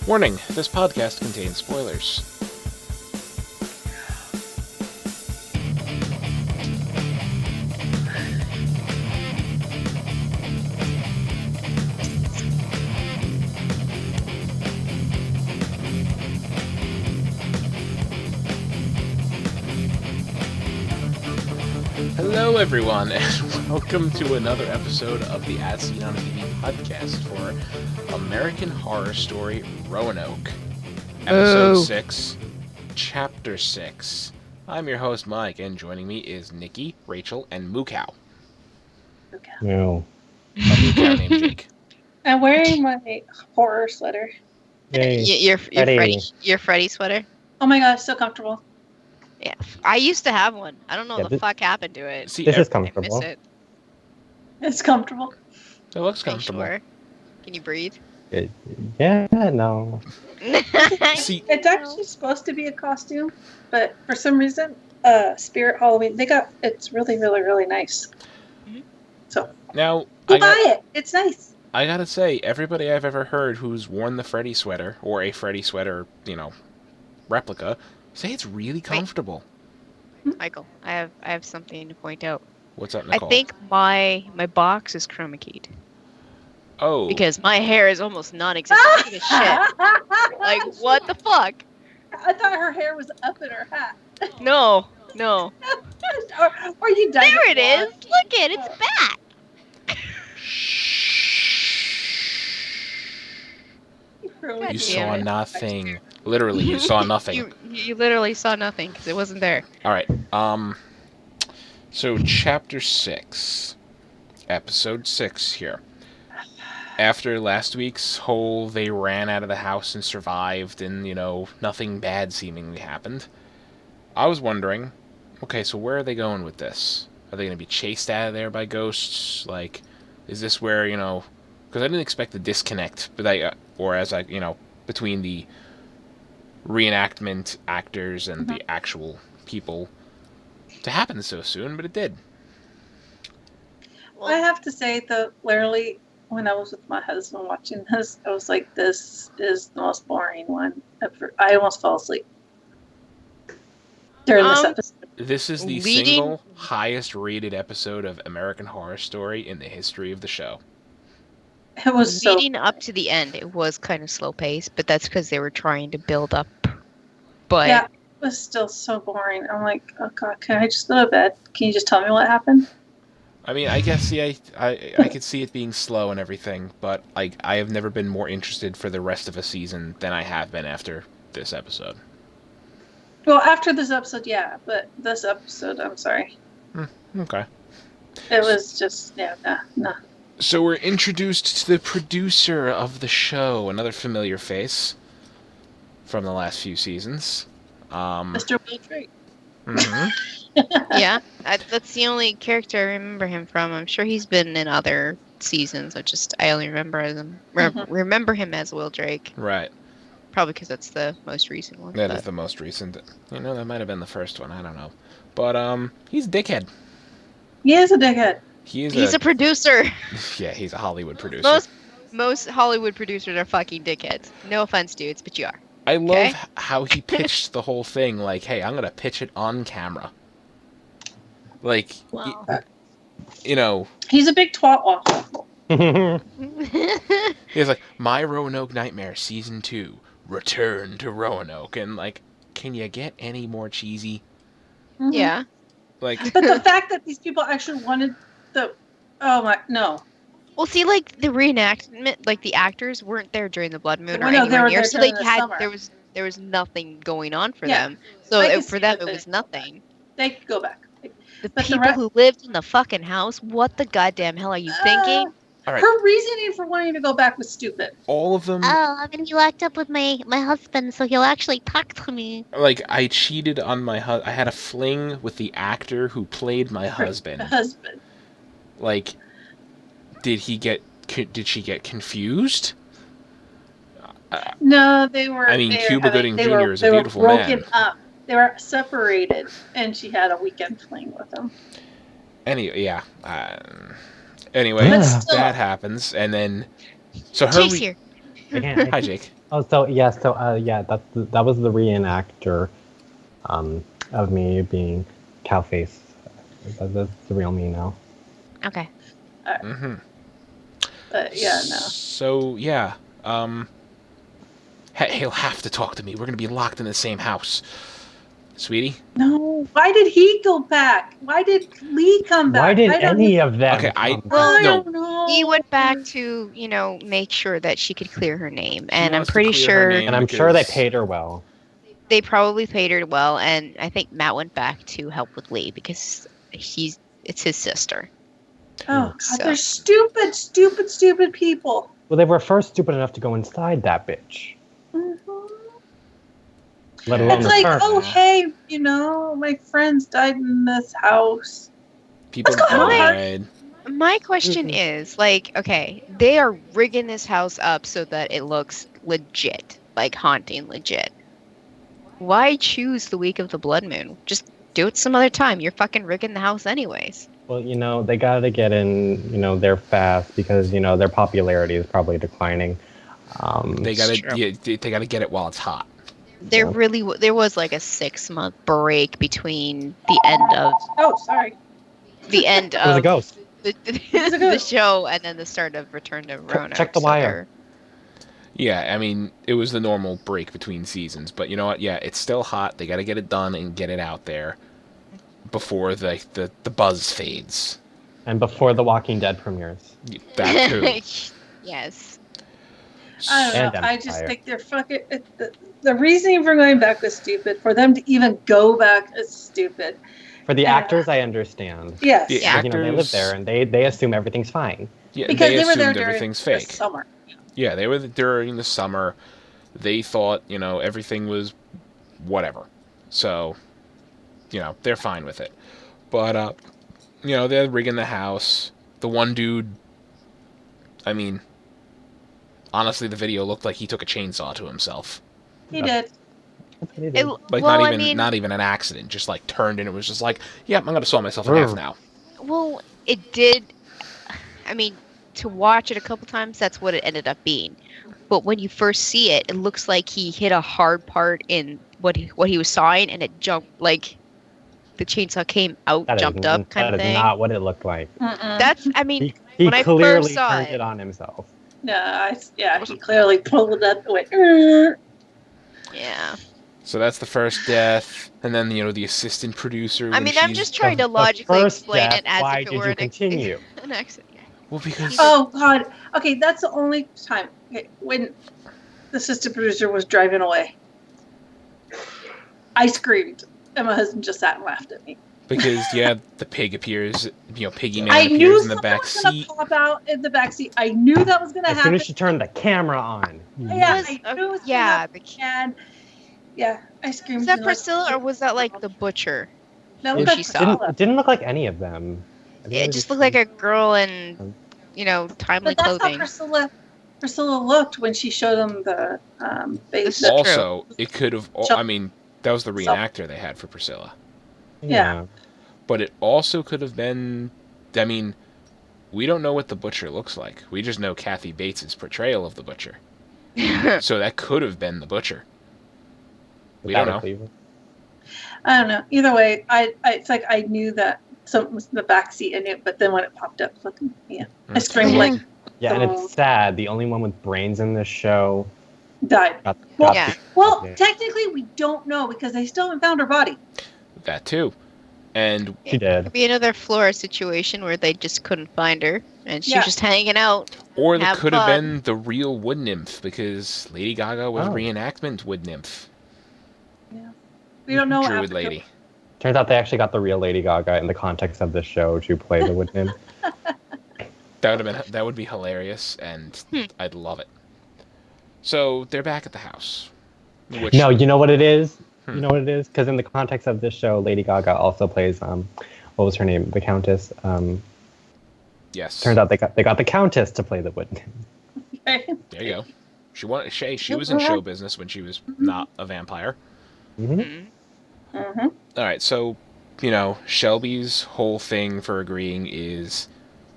Warning, this podcast contains spoilers. Hello everyone, and welcome to another episode of the ASOTV podcast for American Horror Story Roanoke. Episode 6, Chapter 6. I'm your host Mike, and joining me is Nikki, Rachel, and Mookow. No. A Mookow named Jake. I'm wearing my horror sweater. Yay. Your Freddy sweater. Oh my gosh, so comfortable. Yeah, I used to have one. I don't know Yeah, what the fuck happened to it. See, This is I miss comfortable. it. It's comfortable. it looks Are you comfortable. sure? Can you breathe? Yeah, no. See, It's actually supposed to be a costume, but for some reason, Spirit Halloween, it's really, really, really nice. Mhm. So, now go buy it. It's nice. I gotta say, everybody I've ever heard who's worn the Freddy sweater, or a Freddy sweater, replica, say it's really comfortable. Michael, I have something to point out. What's up, I Nicole? think my box is chroma keyed Oh, because my hair is almost non-existent. Look at this shit. Like, what the fuck? I thought her hair was up in her hat. No. or you dyed There it blonde. is. Look at it. It's back. Really you God saw damn it. nothing. Literally, you saw nothing. You literally saw nothing because it wasn't there. All right. So Chapter 6, Episode 6 here. After last week's whole they ran out of the house and survived and, nothing bad seemingly happened, I was wondering, okay, so where are they going with this? Are they going to be chased out of there by ghosts? Like, is this where, because I didn't expect the disconnect, but between the reenactment actors and the actual people to happen so soon, but it did. I have to say, though, literally, when I was with my husband watching this, I was like, this is the most boring one ever. I almost fell asleep during this episode. This is the single highest rated episode of American Horror Story in the history of the show. It was so... Leading up to the end, it was kind of slow paced, but that's because they were trying to build up. But Yeah, it was still so boring. I'm like, oh God, can I just go to bed? Can you just tell me what happened? I mean, I guess, yeah, I could see it being slow and everything, but I have never been more interested for the rest of a season than I have been after this episode. Well, after this episode, yeah, but this episode, I'm sorry. Okay. It was just, no. So we're introduced to the producer of the show, another familiar face from the last few seasons. Mr. Will Drake. Mhm. yeah, that's the only character I remember him from. I'm sure he's been in other seasons. I only remember him as Will Drake. Right. Probably because that's the most recent one. That is the most recent. That might have been the first one. I don't know. But, he's a dickhead. He is a dickhead. He's a producer. Yeah, he's a Hollywood producer. Most Hollywood producers are fucking dickheads. No offense, dudes, but you are. I love how he pitched the whole thing. Like, hey, I'm gonna pitch it on camera. Like, Wow. He's a big twat waffle. He's like, My Roanoke Nightmare Season 2, Return to Roanoke. And, like, can you get any more cheesy? Mhm. Yeah. Like, But the fact that these people actually wanted no. Well, see, like the reenactment, like the actors weren't there during the blood moon or Well, no, they anywhere were near, there so during they the had summer. there was nothing going on for Yeah. them. So I can for see them, that it was they- nothing. They could go back. The But the people who lived in the fucking house, what the goddamn hell are you thinking? all right, Her reasoning for wanting to go back was stupid. all of them, Oh, I'm gonna be locked up with my husband, so he'll actually talk to me. like, I cheated on my husband. I had a fling with the actor who played my The husband. husband. Like, did she get confused? No, they were. I mean, they were Cuba having- Gooding they Jr. were- is a they were beautiful broken man. up. They were separated, and she had a weekend fling with him. Anyway, But still- that happens, and then so her Chase here. Hi, Jake. Oh, that was the reenactor, of me being Cowface. That's the real me now. Okay. Mm-hmm. But yeah, no. So yeah, he'll have to talk to me. We're gonna be locked in the same house, sweetie. No. Why did he go back? Why did Lee come back? Why did I don't any know. of them Okay, come back? Well, I no. don't know. He went back to, make sure that she could clear her name. He And I'm wants to pretty clear her sure name. And I'm sure they because- paid her well. they probably paid her well. And I think Matt went back to help with Lee because it's his sister. Oh, God, So- they're stupid, stupid, stupid people. Well, they were first stupid enough to go inside that bitch. Mhm. Let alone It's like, return. oh, hey, my friends died in this house. People Let's go have a party. died. My question is, okay, they are rigging this house up so that it looks legit, like haunting legit. Why choose the week of the blood moon? Just do it some other time. You're fucking rigging the house anyways. Well, they gotta get in, there fast because, their popularity is probably declining. They gotta, true. yeah, they gotta get it while it's hot. There was like a 6-month break between the end of Oh, sorry. It was a ghost. the show and then the start of Return to Roanoke. check the so wire. Yeah, I mean, it was the normal break between seasons, but you know what? Yeah, it's still hot. They gotta get it done and get it out there before the buzz fades. And before The Walking Dead premieres. That too. Yes. I don't And know. I just Empire. think they're fucking. The reasoning for going back was stupid. For them to even go back is stupid. For the Yeah. actors, I understand. Yes. The Because, they live actors- there and they assume everything's fine. Yeah, Because they they were there assumed during everything's the fake. summer. Yeah, they were during the summer. They thought, everything was whatever. So, they're fine with it. But, they're rigging the house. The one dude, I mean, honestly, the video looked like he took a chainsaw to himself. He did. That's what he did. Like, well, not even an accident. Just, like, turned and it was just like, yep, I'm gonna saw myself in half Brr. now. Well, it did. I mean, to watch it a couple times, that's what it ended up being. But when you first see it, it looks like he hit a hard part in what he was sawing, and it jumped like the chainsaw came out, jumped up, kind of That thing. is not what it looked like. That's, I mean, He when I clearly first saw turned it- it on himself. No, he clearly pulled it up and went. yeah. So that's the first death. And then, the assistant producer. I when mean, I'm she's- just trying to The logically first explain death, it as why if it did were you an, continue? an accident. Well, because. Oh God. Okay, that's the only time when the assistant producer was driving away. I screamed, and my husband just sat and laughed at me. Because, yeah, the pig appears, Piggy Man I knew appears in the something back was gonna seat. pop out in the back seat. I knew that was gonna As soon happen. as she turned the camera on. Yeah, Was- I knew it was gonna yeah, happen. And yeah, I screamed. Was that and, like, Priscilla or was that like the butcher? No, when that's she saw? Priscilla. It didn't look like any of them. I think It was just looked like a girl in, timely But that's clothing. how Priscilla looked when she showed them the This face. is Also, it could have. So- I mean, that was the reenactor they had for Priscilla. Yeah. But it also could have been. I mean, we don't know what the butcher looks like. We just know Kathy Bates' portrayal of the butcher. So that could have been the butcher. We don't Without a know. cleaver. I don't know. Either way, it's like I knew that something was in the back seat. I knew, but then when it popped up, fucking yeah, I screamed like Yeah, and So- it's sad. The only one with brains in this show died. got Yeah. Well, Yeah. technically, we don't know because they still haven't found her body. That too. And She did. Could be another Flora situation where they just couldn't find her and she Yeah. was just hanging out. or that Have could have fun. been the real wood nymph because Lady Gaga was Oh. reenactment wood nymph. We don't know. what Druid happened. lady. Turns out they actually got the real Lady Gaga in the context of this show to play the wood nymph. That would be hilarious, and I'd love it. So they're back at the house. Which, No, you know what it is? Hmm. You know what it is? Because in the context of this show, Lady Gaga also plays what was her name? The Countess. yes. Turns out they got the Countess to play the wood nymph. There you go. She was in show business when she was not a vampire. Mhm. Mhm. Mm-hmm. All right, so Shelby's whole thing for agreeing is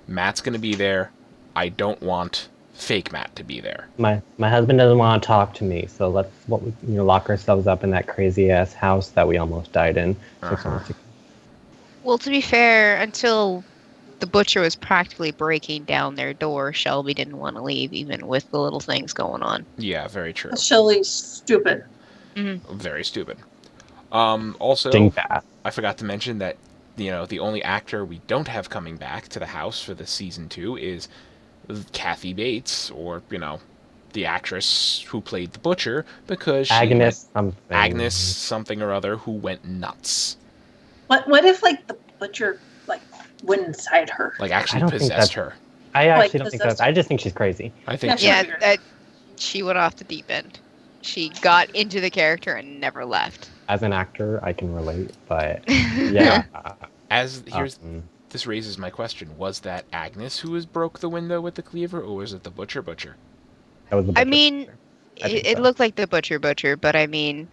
Matt's going to be there. I don't want fake Matt to be there. My husband doesn't want to talk to me, so let's lock ourselves up in that crazy ass house that we almost died in 6 months ago. Well, to be fair, until the butcher was practically breaking down their door, Shelby didn't want to leave, even with the little things going on. Yeah, very true. Shelly's stupid. Very stupid. Also, Dingbat. I forgot to mention that, the only actor we don't have coming back to the house for the season 2 is Kathy Bates, or, the actress who played the butcher, because Agnes something or other, who went nuts. What if like the butcher like went inside her? Like I actually don't think possessed that's- her. I actually don't think possessed that. I just think she's crazy. I think Yeah, so. sure. She went off the deep end. She got into the character and never left. As an actor, I can relate, but yeah. This raises my question: was that Agnes who broke the window with the cleaver, or was it the butcher? That was the I butcher. mean, I think it so. looked like the butcher, but I mean,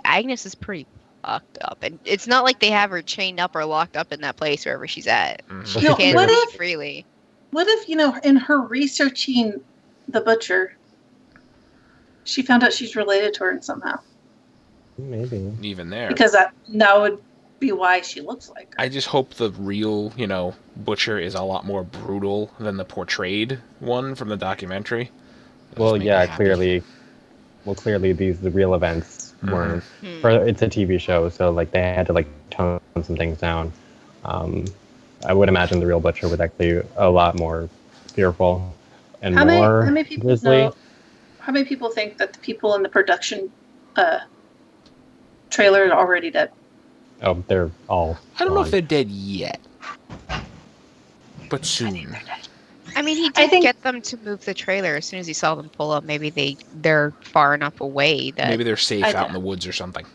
Agnes is pretty fucked up, and it's not like they have her chained up or locked up in that place wherever she's at. Mhm. She No, can't what leave if- freely. What if, in her researching the butcher, she found out she's related to her somehow? Maybe. Even there, Because that would be why she looks like her. I just hope the real, butcher is a lot more brutal than the portrayed one from the documentary. That'll Well, just make yeah, me happy. clearly the real events weren't. Hmm. It's a TV show, so like they had to like tone some things down. I would imagine the real butcher was actually a lot more fearful and How more many people grisly. know? How many people think that the people in the production trailer are already dead? Oh, they're all. I don't know if gone. they're dead yet, but soon. I mean, he I did think- get them to move the trailer as soon as he saw them pull up. Maybe they're far enough away that Maybe they're safe I out in don't- the woods or something.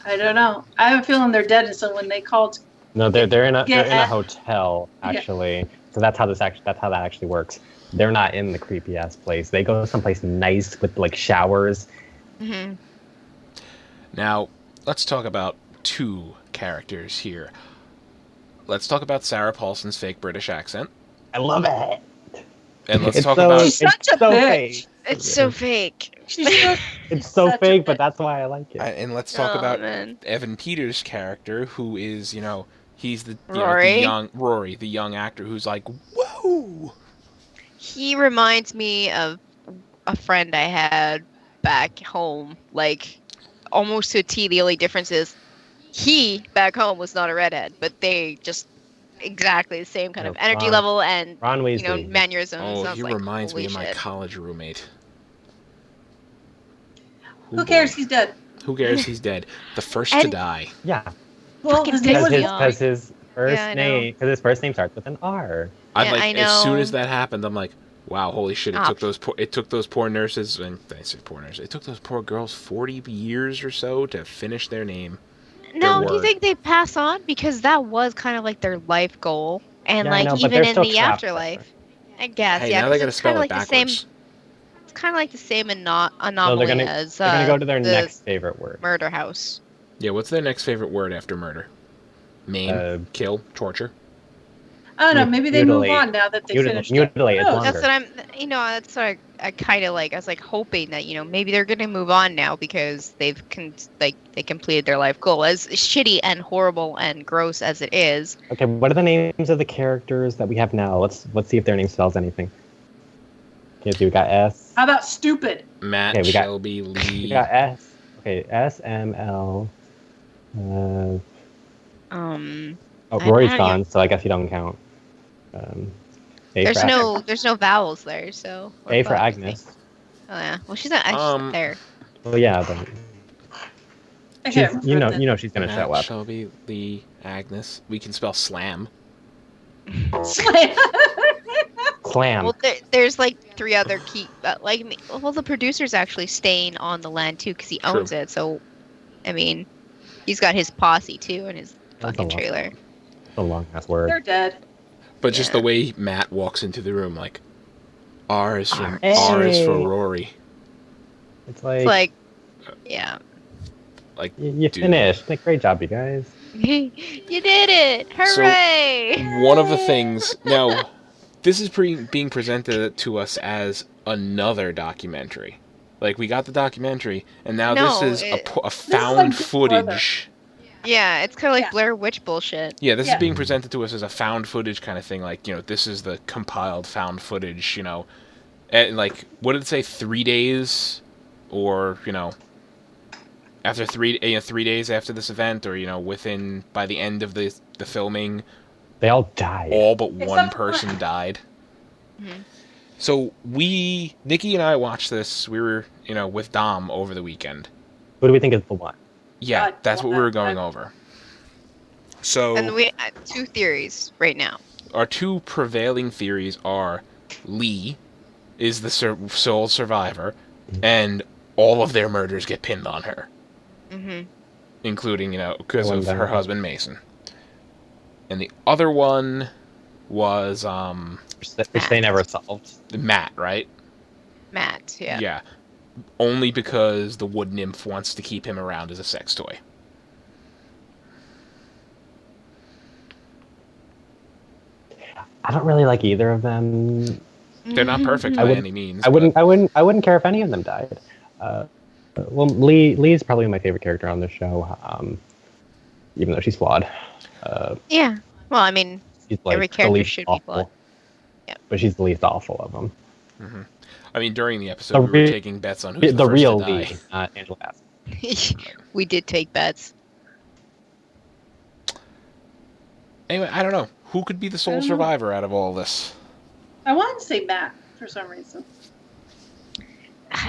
I don't know. I have a feeling they're dead, and so when they called, No, they're in a Yeah. hotel Yeah. actually. So that's how that actually works. They're not in the creepy ass place. They go someplace nice with like showers. Mhm. Now, let's talk about 2 characters here. Let's talk about Sarah Paulson's fake British accent, I love it. and let's It's talk so- about she's such a so bitch. fake. It's so fake. She's so, It's so such a fake, but bitch. that's why I like it. and let's talk Oh, about man. Evan Peters' character, who is, he's the Rory? the young Rory, the young actor who's like, whoa. He reminds me of a friend I had back home, like almost to a T. The only difference is he back home was not a redhead, but they just exactly the same kind of Yeah, energy Ron- level and Ron Weasley. mannerisms. Oh, I was he like, reminds me holy of my shit. college roommate. who cares? He's dead. Who cares? He's dead. The first to And- die. Yeah, Well, Fucking his name because was pissed his me off. because his first Yeah, I know. name because his first name starts with an R. I'd Yeah, I as soon as know. that happened, I'm like, wow, holy shit! It Ah. took those poor nurses, and I say poor nurses. It took those poor girls 40 years or so to finish their name. No, do you word. think they pass on? Because that was kind of like their life goal. And Yeah, I like know, but even they're in still the trapped there. afterlife. I guess, Hey, yeah. now they 'cause gotta it's spell kinda it like the same backwards. it's kinda like the same No, anomaly they're as gonna go to their the next favorite word. murder house. Yeah, what's their next favorite word after murder? Maim, kill, torture. I don't know. Maybe they move Mutilate. on now that they finished it. Mutilate. It's Oh, longer. That's what that's what I kind of like. I was like hoping that, maybe they're going to move on now because they completed their life goal. As shitty and horrible and gross as it is. Okay, what are the names of the characters that we have now? Let's see if their name spells anything. Okay, so we got S. How about stupid? Matt, Okay, we got- Shelby, Lee. We got S. Okay, SML. Um, Oh, I Rory's don't gone, so I guess you don't count. A there's for no vowels there, so. or A for butt, I Agnes. think. Oh yeah. Well, she's not there. Well, yeah, but I she's, can't remember the- she's gonna Matt, show up. Shelby, Lee, Agnes. We can spell slam. Clam. Well, there's like 3 other key. The producer's actually staying on the land too because he True. owns it. So, I mean, he's got his posse too in his That's a fucking lot. trailer. It's a long ass word. They're dead. But just Yeah. the way Matt walks into the room, like, R is for Hey. Rory. It's It's like, yeah, Like, you dude. finished. Like, great job, you guys. you did it! Hooray! one of the things now, this is being presented to us as another documentary. Like, we got the documentary, and now this No, is a This is found like Big Brother. footage. yeah, it's kind of like Yeah. Blair Witch bullshit. Yeah, this is Yeah. being presented to us as a found footage kind of thing. Like, this is the compiled found footage, And, like, what did it say? 3 days? Or, after 3 days after this event, or, within, by the end of the filming, They all died. all but It's one not- person died. Mhm. So Nikki and I watched this. We were, with Dom over the weekend. Who do we think is the one? Yeah, God, that's what we wow. were going over. So And we have 2 theories right now. our 2 prevailing theories are Lee is the sole survivor, and all of their murders get pinned on her, Mm-hmm. including, because The one of that- her husband Mason. And the other one was Which they never solved. Matt, right? Matt, yeah. Yeah. Only because the wood nymph wants to keep him around as a sex toy. I don't really like either of them. They're not perfect I by wouldn't- any means. I wouldn't care if any of them died. Well, Lee is probably my favorite character on the show, even though she's flawed. Yeah. Well, I mean, She's like every the character least should be awful. flawed. Yeah. But she's the least awful of them. I mean, during the episode, The we were re- taking bets on who's The first real to die. Lee, not Angela Bassett. We did take bets. Anyway, I don't know. Who could be the I sole don't know. survivor out of all this? I wanted to say Matt for some reason.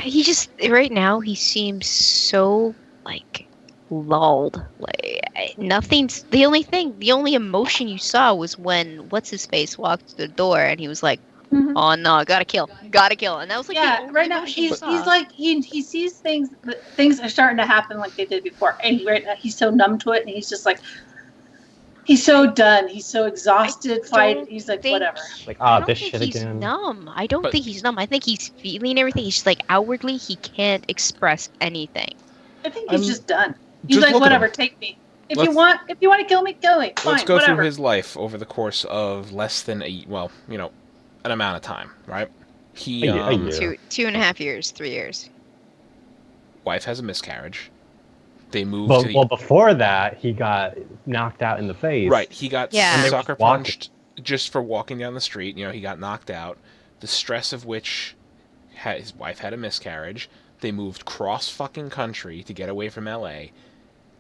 He just right now he seems so like lulled. Like nothing's the only emotion you saw was when what's his face walked through the door and he was like, Mhm. "Oh no, gotta kill," and that was like the Yeah, only right now emotion you he's saw. like he sees things are starting to happen like they did before, and right now he's so numb to it, and he's just like he's so done, he's so exhausted. don't He's like think- whatever. Like, I don't this think shit he's again. numb. I don't But- think he's numb. I think he's feeling everything. He's just like outwardly he can't express anything. I think he's I'm- just done. He's just like look at whatever, him. take me. If Let's- you want to kill me, kill me. Fine, Let's go whatever. through his life over the course of less than an amount of time, right? He, A year. Two 2.5 years, 3 years. wife has a miscarriage. They move to the Well, before that, he got knocked out in the face. right. He got Yeah. And they were sucker walking. punched just for walking down the street. He got knocked out. The stress of which his wife had a miscarriage. They moved cross fucking country to get away from L.A.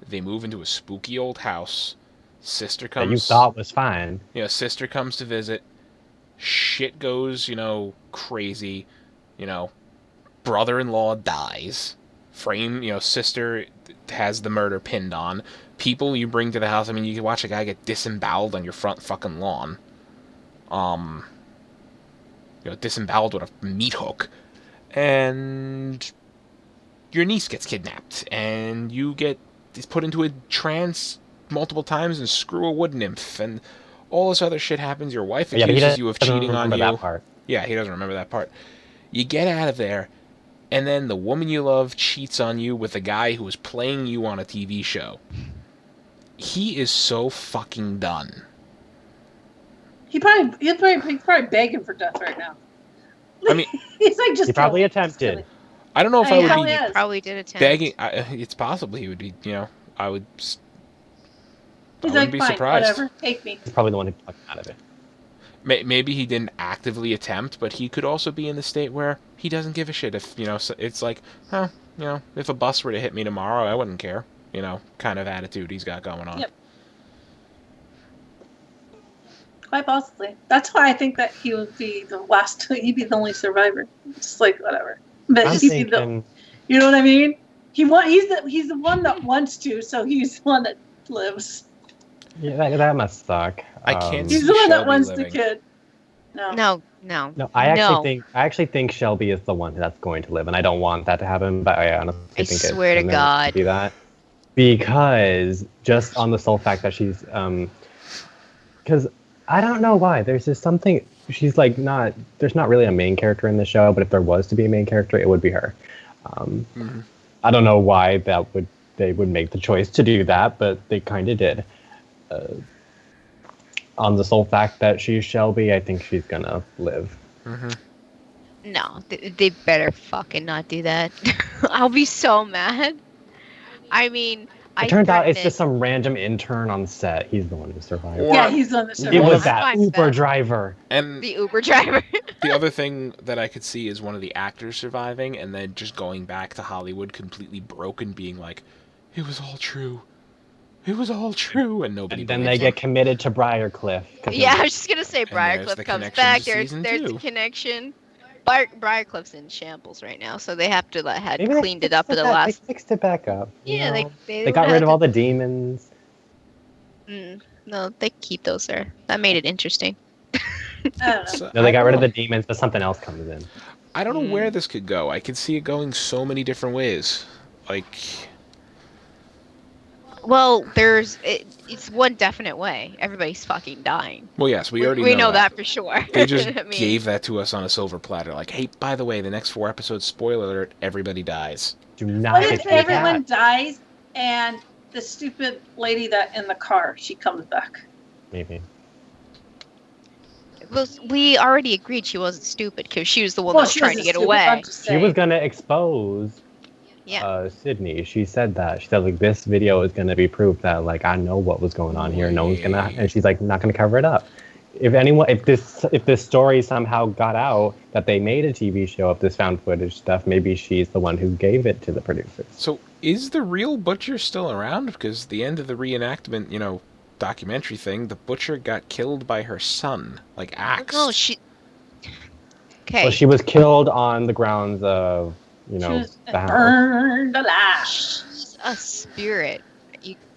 They move into a spooky old house. Sister That you comes. thought was fine. Sister comes to visit. Shit goes, crazy. Brother-in-law dies. Sister has the murder pinned on. People you bring to the house, I mean, you can watch a guy get disemboweled on your front fucking lawn. Disemboweled with a meat hook. And your niece gets kidnapped. And you get put into a trance multiple times and screw a wood nymph. And all this other shit happens. Your wife Yeah, but he accuses you of doesn't cheating on remember you. that part. Yeah, he doesn't remember that part. You get out of there, and then the woman you love cheats on you with a guy who is playing you on a TV show. He is so fucking done. He's probably begging for death right now. I mean, He's like just He probably kill me, just attempted. kill me. I don't know if I He would probably be is. Probably did attempt. begging. It's possible he would be. I would. I He's wouldn't like, be fine, surprised. whatever, take me. He's probably the one who took him out of it. Maybe he didn't actively attempt, but he could also be in the state where he doesn't give a shit. If it's like, if a bus were to hit me tomorrow, I wouldn't care. Kind of attitude he's got going on. Yep. Quite possibly. That's why I think that he would be the last. He'd be the only survivor. Just like whatever. But I'm he'd be the. thinking, You know what I mean? He's the one that wants to, so he's the one that lives. yeah, that must suck. I can't He's see the one that Shelby wants the living. kid. No. No. No, I actually think Shelby is the one that's going to live, and I don't want that to happen. But I honestly I think swear it's to gonna God. be that, because just on the sole fact that she's because I don't know why there's just something she's like not there's not really a main character in the show, but if there was to be a main character, it would be her. I don't know why they would make the choice to do that, but they kind of did. on the sole fact that she's Shelby, I think she's gonna live. No, they better fucking not do that. I'll be so mad. I mean, It I turns out threatened it's it. just some random intern on set. He's the one who survived. Or- Yeah, he's on the show. It one was of- that Fine, Uber Beth. driver. And The Uber driver. the other thing that I could see is one of the actors surviving and then just going back to Hollywood completely broken, being like, "It was all true. It was all true," and nobody And then believes they him. get committed to Briarcliff. 'cause Yeah, I was just gonna say there's the Briarcliff comes connection back. to There's season the 2. connection. Briarcliff's in shambles right now, so they have to had maybe they cleaned it fixed up in the back- last. They fixed it back up. you Yeah, know? they They got had rid of to- all the demons. No, they keep those there. That made it interesting. I don't know. So, No, they I got don't rid of know. the demons, but something else comes in. I don't know where this could go. I could see it going so many different ways. Like, Well, it's one definite way. Everybody's fucking dying. well, yes, we already we know know that for sure. They just I mean, gave that to us on a silver platter. Like, hey, by the way, the next 4 episodes, spoiler alert, everybody dies. Do not What get if to the everyone cat. dies and the stupid lady that in the car, she comes back? Maybe. well, we already agreed she wasn't stupid because she was the one that was trying to wasn't get stupid, away. I'm just She was saying. gonna expose Yeah. Sydney. She said that. She said like this video is gonna be proof that like I know what was going on here. No one's gonna, and she's like not gonna cover it up. If this story somehow got out that they made a TV show of this found footage stuff, maybe she's the one who gave it to the producers. So, is the real Butcher still around? Because the end of the reenactment, documentary thing, the Butcher got killed by her son, like axed. No, she. Okay. Well, she was killed on the grounds of She was the house. burned alive. She's a spirit.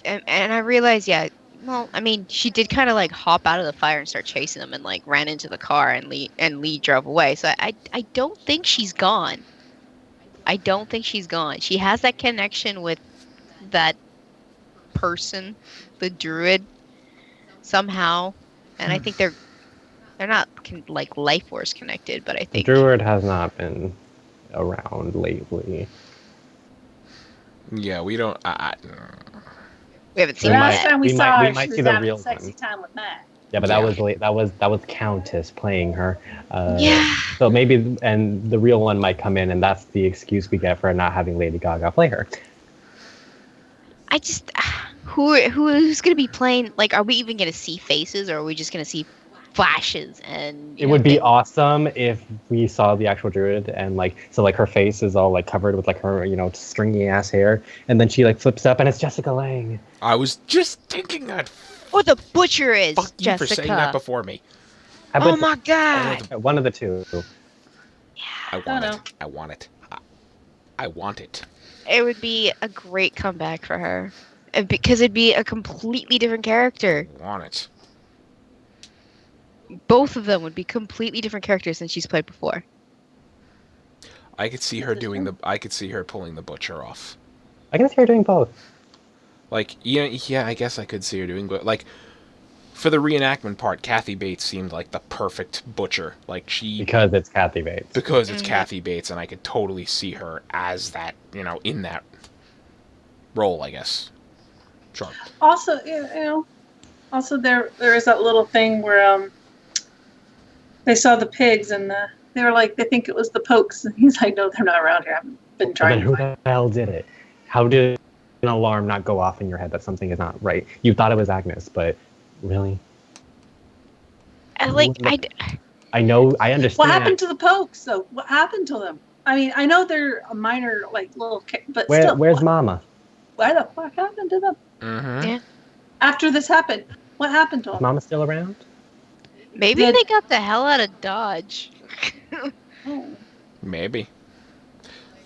And I realized, yeah. Well, I mean, she did kind of hop out of the fire and start chasing them, and ran into the car, and Lee drove away. So I don't think she's gone. I don't think she's gone. She has that connection with that person, the druid, somehow, and I think they're not life force connected, but I think Druid has not been around lately. Yeah, we don't. we haven't seen We her might- Last yet. time we we saw might- we her, might she see was the having real sexy one. time with Matt. Yeah, but Yeah. that was late. That was Countess playing her. Yeah. So maybe, and the real one might come in, and that's the excuse we get for not having Lady Gaga play her. I just who's gonna be playing? Are we even gonna see faces, or are we just gonna see flashes? And It would be awesome if we saw the actual druid, and her face is all covered with her stringy ass hair, and then she flips up, and it's Jessica Lange. I was just thinking that. Or the butcher is Fuck you Jessica. for saying that before me. Oh my god! One of the two. I want know. it. I want it. I want it. It would be a great comeback for her, because it'd be a completely different character. I want it. Both of them would be completely different characters than she's played before. I could see her doing the. I could see her pulling the Butcher off. I can see her doing both. Yeah, I guess I could see her doing, but for the reenactment part, Kathy Bates seemed like the perfect Butcher. Because it's Kathy Bates. Because it's Kathy Bates, and I could totally see her as that, in that role, I guess. Sure. Also, also there is that little thing where they saw the pigs and they were like, they think it was the Pokes, and he's like, no, they're not around here. I've been But trying. then who the hell did it? How did an alarm not go off in your head that something is not right? You thought it was Agnes, but really? I I know, I understand. What happened to the Pokes? So what happened to them? I mean, I know they're a minor, little, but still, Where's Mama? what the fuck happened to them Mm-hmm. Yeah. after this happened? What happened to Is them? Mama still around? Maybe Did- they got the hell out of Dodge. Oh. Maybe.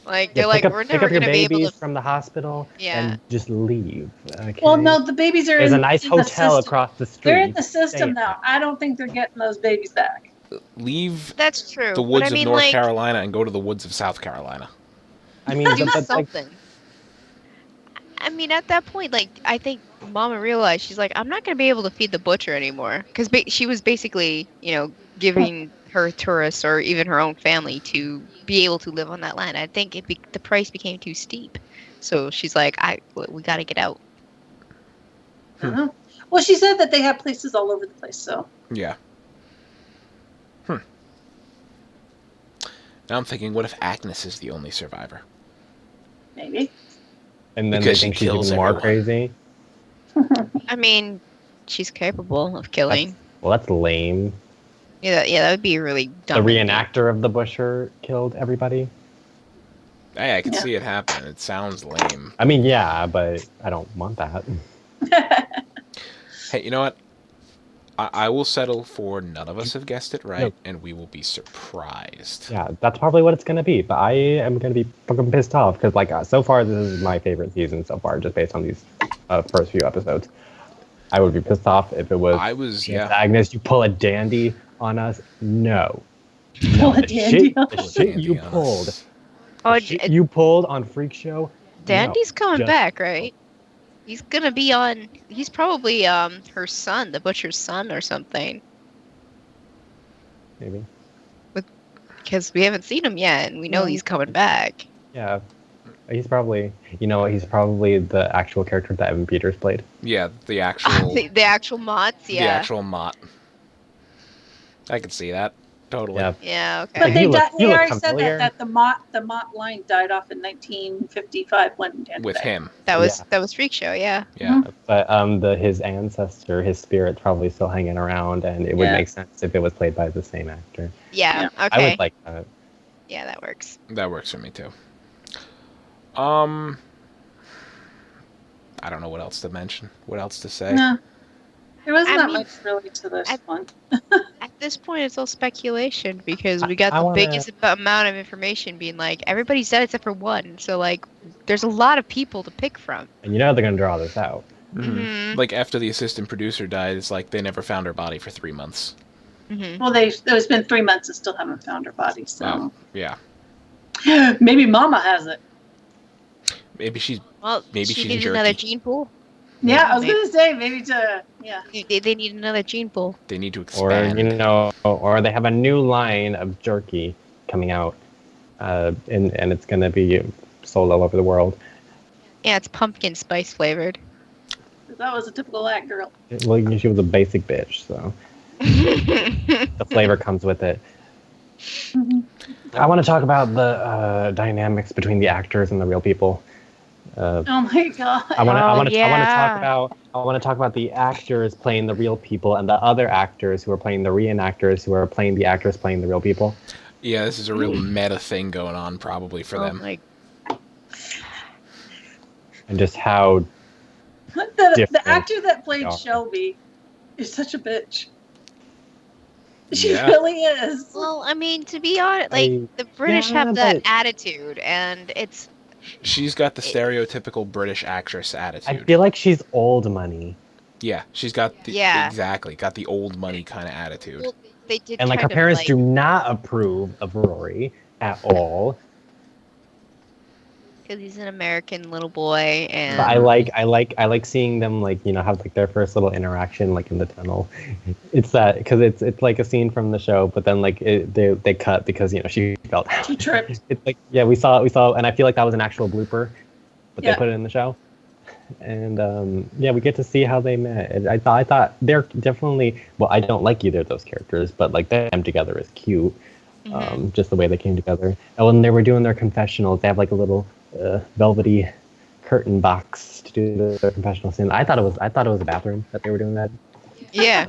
They're Yeah, like, pick we're up never your gonna be able babies to. from the hospital Yeah. and just leave. Okay? Well, no, the babies are There's in, a nice in the hotel system. across the street. They're in the system Stay now. I don't think they're getting those babies back. Leave That's true. the but woods I mean, of North Carolina and go to the woods of South Carolina. I mean, do but, something. I mean, at that point, I think Mama realized she's like, I'm not gonna be able to feed the butcher anymore, because she was basically, giving her tourists or even her own family to be able to live on that land. I think the price became too steep, so she's like, we got to get out. Uh-huh. Well, she said that they have places all over the place, so. Yeah. Now I'm thinking, what if Agnes is the only survivor? Maybe. And then Because they think she she's kills even more everyone. crazy. I mean, she's capable of killing. That's lame. Yeah, that would be really dumb. The reenactor of the Busher killed everybody. Hey, I can Yeah. see it happen. It sounds lame. I mean, yeah, but I don't want that. Hey, you know what? I will settle for none of us have guessed it right, No. and we will be surprised. Yeah, that's probably what it's gonna be. But I am gonna be fucking pissed off because, like, so far this is my favorite season so far, just based on these first few episodes. I would be pissed off if it was. Yeah. Agnes, you pull a dandy on us. No. Pull a The dandy on the us. shit you Dandy on pulled. us. Oh, The shit you pulled on Freak Show. Dandy's coming just- back, right? He's gonna be on. He's probably her son, the butcher's son, or something. Maybe. Because we haven't seen him yet, and we know he's coming back. Yeah. He's probably. You know what? He's probably the actual character that Evan Peters played. Yeah, the actual the actual Mott's, yeah. the actual Mott. I could see that. Totally. Yeah. Yeah, okay. But He they looked already said familiar. that the Mott line died off in 1955 when Dan With died. him. That was Freak Show, yeah. Yeah. But his ancestor, his spirit's probably still hanging around, and it would Yeah. make sense if it was played by the same actor. Yeah, Yeah. okay. I would like that. Yeah, that works. That works for me too. I don't know what else to mention. What else to say? No. There wasn't I that mean, much really to this one. At this point, it's all speculation because we got I the wanna- biggest amount of information being like, everybody's dead except for one. So, like, there's a lot of people to pick from. And you know they're gonna draw this out. Mm-hmm. Like after the assistant producer died, it's like they never found her body for 3 months. Mm-hmm. Well, it's been 3 months and still haven't found her body, so. Wow. Yeah. Maybe Mama has it. Maybe she's Well, Maybe she she's needs jerky. another gene pool. Yeah, I was Maybe. going to say, maybe yeah. They need another gene pool. they need to Or expand. or they have a new line of jerky coming out, and it's gonna be sold all over the world. Yeah, it's pumpkin spice flavored. That was a typical that girl. Well, she was a basic bitch, so the flavor comes with it. Mhm. I want to talk about the dynamics between the actors and the real people. Oh my god. I want to yeah. talk about the actors playing the real people and the other actors who are playing the reenactors who are playing the actors playing the real people. Yeah, this is a real meta thing going on probably for them. Like, And just how The different actor that played they are. Shelby is such a bitch. She Yeah. really is. well, I mean, to be honest, like the British yeah, have that but- attitude, and it's She's got the stereotypical British actress I attitude. feel like she's old money. Yeah, she's got the exactly got the old money kind of attitude. well, they did. And like her kind of, parents like, do not approve of Rory at all. because he's an American little boy, and But I like seeing them like have like their first little interaction like in the tunnel. It's that because it's like a scene from the show, but then like they cut because she fell down. She tripped. It's like we saw, and I feel like that was an actual blooper, but Yeah. they put it in the show. And we get to see how they met. And I thought they're definitely I don't like either of those characters, but like them together is cute. Just the way they came together. And when they were doing their confessionals, they have like a little velvety curtain box to do their confessional scene. I thought it was a bathroom that they were doing that. yeah,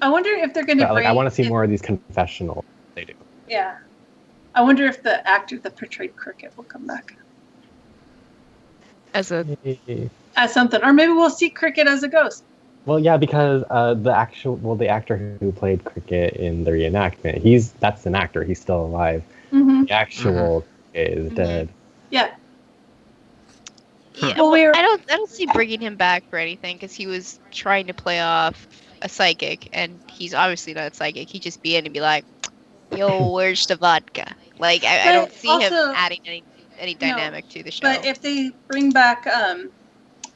I wonder if they're going to But, I want to see more of these confessionals. They do. Yeah. I wonder if the actor that portrayed Cricket will come back as a as something, or maybe we'll see Cricket as a ghost. Well, yeah, because the actor who played Cricket in the reenactment, that's an actor. He's still alive. Mm-hmm. The actual Cricket is dead. Yeah. yeah. Well, I don't see bringing him back for anything because he was trying to play off a psychic, and he's obviously not a psychic. He'd just be in and be like, "Yo, where's the vodka?" Like I don't see him also- adding any dynamic to the show. But if they bring back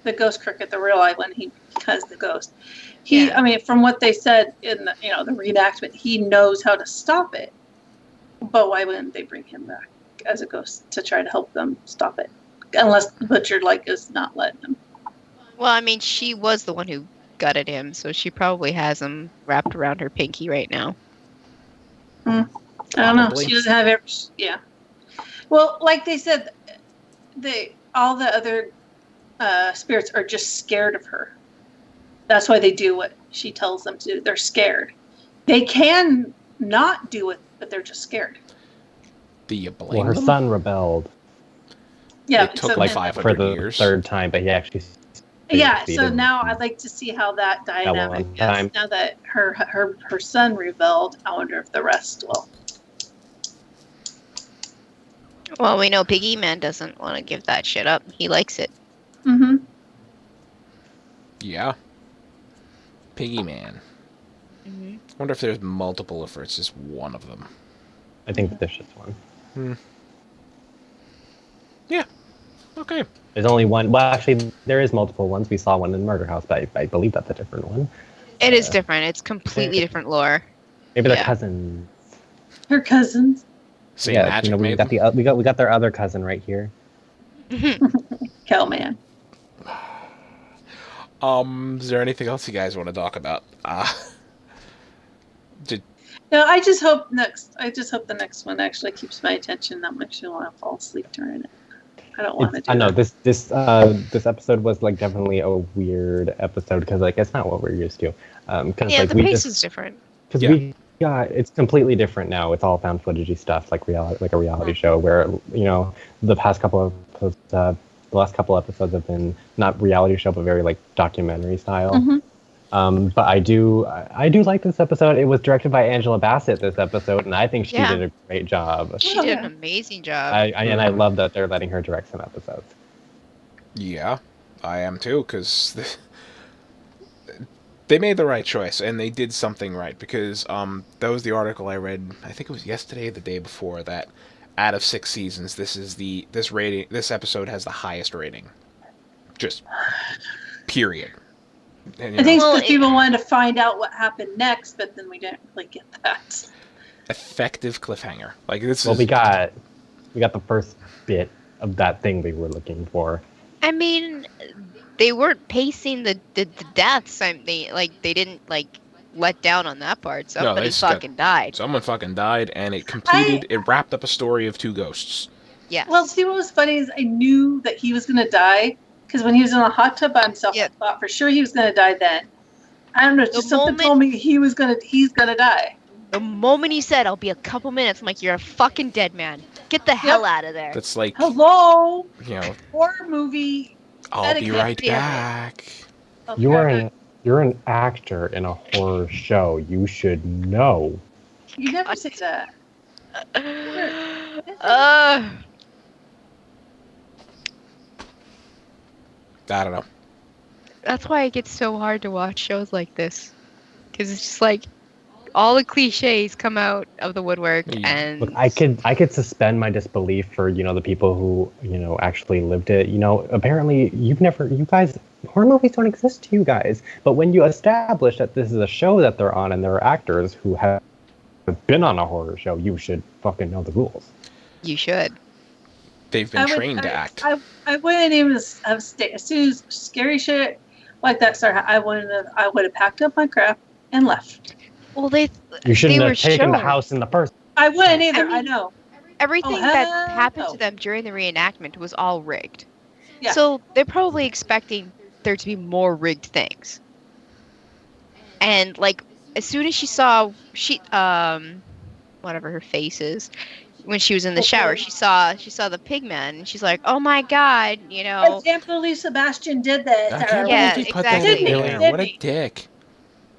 the ghost Cricket, the real eye, when he becomes the ghost, I mean, from what they said in the the reenactment, he knows how to stop it. But why wouldn't they bring him back as a ghost to try to help them stop it? Unless the butcher is not letting them. Well, I mean, she was the one who gutted him, so she probably has him wrapped around her pinky right now. I don't know. Probably. She doesn't have every. Yeah. Well, like they said, all the other spirits are just scared of her. That's why they do what she tells them to do. They're scared. They can not do it, but they're just scared. Do you blame Well, her them? son rebelled Yeah. It took so like then- 500 for the years. third time, but he actually. Yeah. So succeeded. now I'd like to see how that dynamic one is. time. Now that her son rebelled, I wonder if the rest will. Well, we know Piggy Man doesn't want to give that shit up. He likes it. Mm-hmm. Yeah. Piggy Man. Mm-hmm. I wonder if there's multiple or if it's just one of them. I think there's just one. Yeah. Okay. There's only one. Well, actually, there is multiple ones. We saw one in Murder House, but I believe that's a different one. It is different. It's completely different lore. Maybe they're Yeah. cousins. Her cousins. Same Yeah, magic, we maybe? got we got their other cousin right here. Cowman. Is there anything else you guys want to talk about? No, I just hope the next one actually keeps my attention that much. I want to fall asleep during it. I don't want to do I know that. this episode was like definitely a weird episode because like it's not what we're used to. Cause, Yeah, like, the pace is different. Because Yeah. we got it's completely different now. It's all found footagey stuff, like a reality show. Where the past couple of episodes, the last couple episodes have been not reality show, but very like documentary style. Mhm. But I do like this episode. It was directed by Angela Bassett this episode, and I think she Yeah. did a great job. She did an amazing job. And I love that they're letting her direct some episodes. Yeah, I am too, because they made the right choice, and they did something right, because that was the article I read, I think it was yesterday or the day before, that out of 6 seasons, this episode has the highest rating. Just, period. And, I think Well, because people wanted to find out what happened next, but then we didn't really get that. effective cliffhanger. Like, this Well, is... we got the first bit of that thing we were looking for. I mean, they weren't pacing the deaths. They didn't let down on that part. Somebody just got- fucking died. Someone fucking died, and it wrapped up a story of 2 ghosts. Yes. Well, see, what was funny is I knew that he was going to die because when he was in a hot tub by himself, Yeah. I thought for sure he was going to die then. I don't know, just something told me he's going to die. The moment he said, "I'll be a couple minutes," I'm like, "You're a fucking dead man. Get the hell out of there." That's like, Hello, you know, horror movie. I'll be etiquette. right back. Okay. You're an actor in a horror show. You should know. You never say that. I don't know. That's why it gets so hard to watch shows like this, because it's just like all the cliches come out of the woodwork, Yeah. and Look, I could suspend my disbelief for the people who actually lived it. Apparently you guys, horror movies don't exist to you guys. But when you establish that this is a show that they're on and there are actors who have been on a horror show, you should fucking know the rules. you should. They've been trained to act. I wouldn't even have stayed. As soon as scary shit like that started, I would have packed up my crap and left. Well, You shouldn't were have taken the shown. house in the first. I wouldn't either. I I mean- know. Everything Oh, that hell happened no. to them during the reenactment was all rigged. Yeah. So they're probably expecting there to be more rigged things. And as soon as she saw whatever her face is, when she was in the shower, she saw the pigman, and she's like, "Oh my god, I can't believe Sebastian did this. I can't Yeah, believe he put that exactly. in there. What a Didn't he? dick.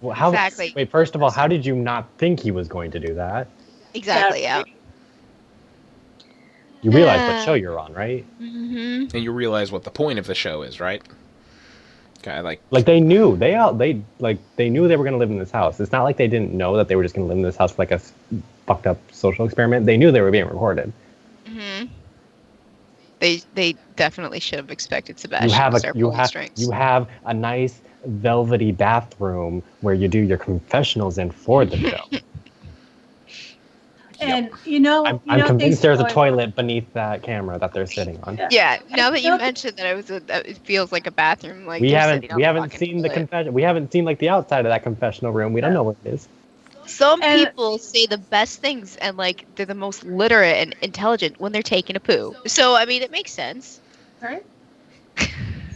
Well, how, Exactly. Wait, first of all, how did you not think he was going to do that? Exactly, yeah. You realize what show you're on, right? Mm-hmm. And you realize what the point of the show is, right? Okay, Like they knew they knew they were going to live in this house. It's not like they didn't know that they were just going to live in this house for like a fucked up social experiment. They knew they were being recorded. Mm-hmm. They definitely should have expected Sebastian You have to start pulling strings. you have a nice velvety bathroom where you do your confessionals in for the show. And you know, I'm things convinced there's a going on. toilet beneath that camera that they're sitting on. Yeah. Yeah, now that you Nope. mentioned that it feels like a bathroom. Like We they're haven't sitting on the fucking seen the toilet. confession. We haven't seen like the outside of that confessional room. We don't know where it is. Some And- people say the best things and like they're the most literate and intelligent when they're taking a poo. So I mean, it makes sense. Right?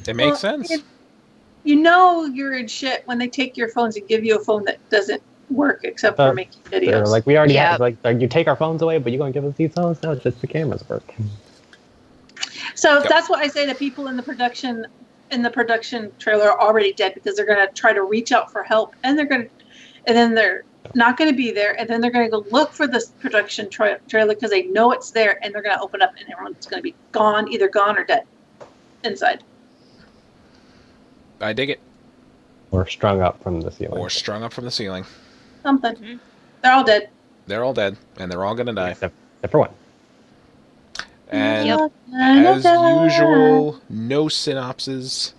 It makes sense. You know you're in shit when they take your phones and give you a phone that doesn't work except for making They're videos. like, we already Yeah. have, like, you take our phones away, but you're going to give us these phones? No, it's just the cameras work. So Yep. that's what I say to people in the production trailer are already dead because they're going to try to reach out for help and then they're not going to be there and then they're going to go look for this production trailer because they know it's there and they're going to open up and everyone's going to be either gone or dead inside. I dig it. Or strung up from the ceiling. Or strung up from the ceiling. Something. Mm-hmm. They're all dead. They're all dead, and they're all gonna die. Except for one. And Yep. as usual, no synopses.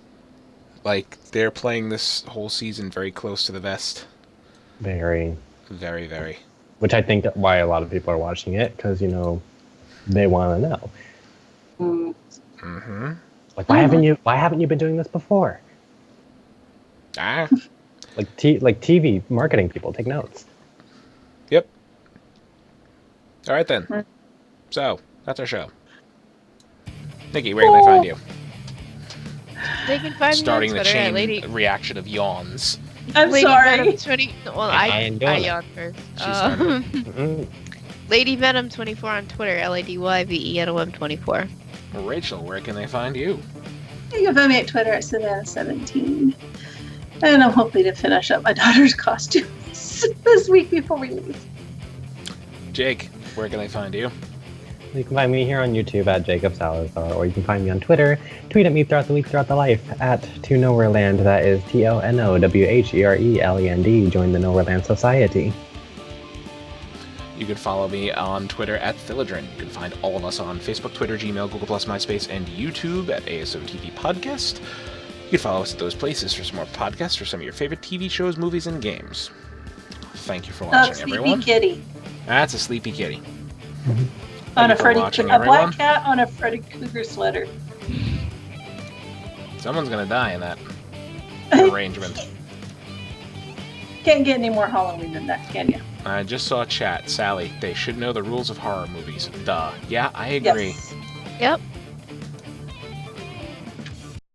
Like, they're playing this whole season very close to the vest. Very. Very, very. Which I think why a lot of people are watching it, because, they want to know. Mm-hmm. Like, why haven't you been doing this before? Ah. Like TV marketing people, take notes. Yep. All right, then. Hmm. So, that's our show. Nikki, where can they find you? They can find Starting me the on Twitter at chain Lady. reaction of yawns. I'm Lady sorry. Venom 20. Well, I ain't doing I it. yawned first. She started. Mm-mm. Lady Venom 24 on Twitter. LADYVENOM 24. Rachel, where can they find you? You can find me at Twitter at Savannah17. And I'm hoping to finish up my daughter's costumes this week before we leave. Jake, where can they find you? You can find me here on YouTube at Jacob Salazar, or you can find me on Twitter. Tweet at me throughout the week, throughout the life, at To Nowhereland. That is TONOWHERELAND. Join the Nowhereland Society. You can follow me on Twitter at Philodrin. You can find all of us on Facebook, Twitter, Gmail, Google+, MySpace, and YouTube at ASOTV Podcast. You can follow us at those places for some more podcasts for some of your favorite TV shows, movies, and games. Thank you for watching, Sleepy everyone. kitty. That's a sleepy kitty. On Thank a you for Freddy, watching, a black everyone. cat on a Freddy Krueger sweater. Someone's gonna die in that arrangement. Can't get any more Halloween than that, can you? I just saw chat. Sally, they should know the rules of horror movies. Duh. Yeah, I agree. Yes. Yep.